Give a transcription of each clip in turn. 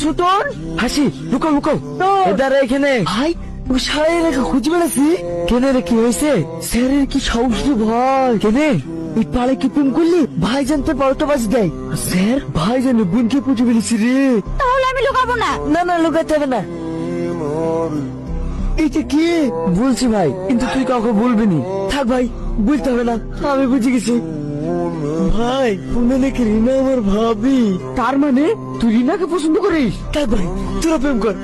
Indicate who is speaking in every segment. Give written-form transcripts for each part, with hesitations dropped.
Speaker 1: ছোটন
Speaker 2: হাসি লুকাও লুকাও এদারে এখানে
Speaker 1: ভাই ও সারাই রেখে খুঁজে বেড়াচ্ছি।
Speaker 2: কেনে রে কি হয়েছে?
Speaker 1: স্যারের কি সাহস রে ভাই,
Speaker 2: কেনে
Speaker 1: এই পাড়ে কি প্রেম করলি ভাই জানতে 12টা বাজ দেয়। স্যার ভাই জানে বোনকে পুজো ফেলেছি রে।
Speaker 3: তাহলে আমি লুকাবো না।
Speaker 1: না না লুকাতে হবে না। এটা কি
Speaker 2: বলছি ভাই, কিন্তু তুই কাউকে বলবি নি।
Speaker 1: থাক ভাই বলতে হবে না, আমি বুঝে গেছি। ভাই পুনে নাকি রিনা আমার ভাবি।
Speaker 2: তার মানে তুই রিনাকে পছন্দ করিস?
Speaker 1: থাক ভাই তোরা প্রেম কর,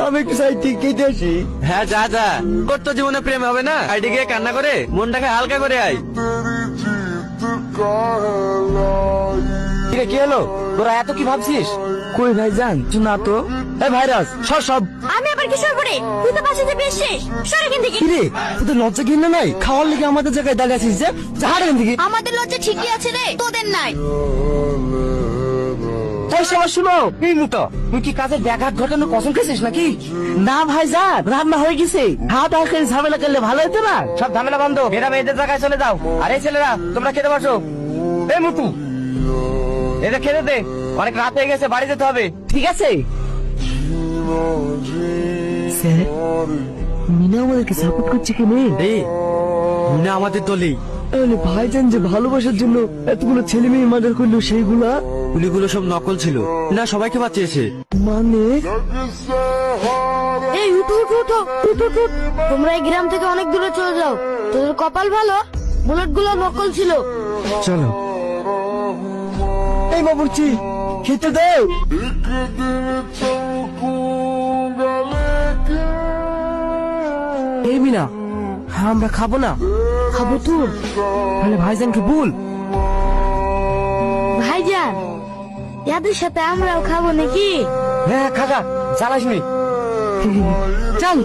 Speaker 1: আমি একটু সাইড থেকে কেটে আসি।
Speaker 4: হ্যাঁ যা যা, তোর তো জীবনে প্রেম হবে না। আইডি গিয়ে কান্না করে মনটাকে হালকা করে আয়।
Speaker 2: কিরে কি হলো, তোরা এত কি ভাবছিস? কই ভাই যান না তো। এই ভাইরাস সব সব
Speaker 3: আমি আবার কিশোর করে তুই তো পাশে থেকে এসছিস, সরে এখান থেকে।
Speaker 1: কিরে তোদের লজ্জা ঘৃণা নাই? খাওয়ার লেগে আমাদের জায়গায় দাঁড়িয়ে আছিস যে, যাহার এখান থেকে।
Speaker 3: আমাদের লজ্জা ঠিকই আছে রে, তোদের নাই।
Speaker 2: এই সবাই শুনো, এই মুতো তুই কি কাজে ব্যাঘাত ঘটানোর কসম খেয়েছিস নাকি?
Speaker 1: না ভাই যান রান্না হয়ে গেছে, হাত আখের ঝামেলা করলে ভালো হতো না।
Speaker 2: সব ঝামেলা বন্ধ, এরা মেয়েদের জায়গায় চলে যাও। আরে ছেলেরা তোমরা খেতে বসো। এই মুতু এদের খেতে দে, অনেক রাত হয়ে গেছে, বাড়ি যেতে হবে।
Speaker 1: ঠিক আছে স্যার, মিনা আমাদেরকে সাপোর্ট করছে কেন?
Speaker 4: এই না আমাদের দলেই।
Speaker 1: তাহলে ভাইজান যে ভালোবাসার জন্য এতগুলো ছেলে মেয়ে মার্ডার করলো সেইগুলা
Speaker 4: গুলিগুলো সব নকল ছিল না, সবাইকে বাঁচিয়েছে।
Speaker 1: মানে
Speaker 3: এই উঠো উঠো উঠো উঠো উঠো, তোমরা এই গ্রাম থেকে অনেক দূরে চলে যাও। তোদের কপাল ভালো, বুলেট গুলো নকল ছিল।
Speaker 2: চলো।
Speaker 1: এই বাবুর্চি খেতে দাও।
Speaker 2: এই মিনা, হ্যাঁ আমরা খাবো না।
Speaker 3: খাবো তো
Speaker 2: তাহলে ভাইজানকে বল।
Speaker 3: ভাইজান, এদের সাথে আমরাও খাবো নাকি?
Speaker 2: হ্যাঁ খাগা, চালাস নি।
Speaker 1: চল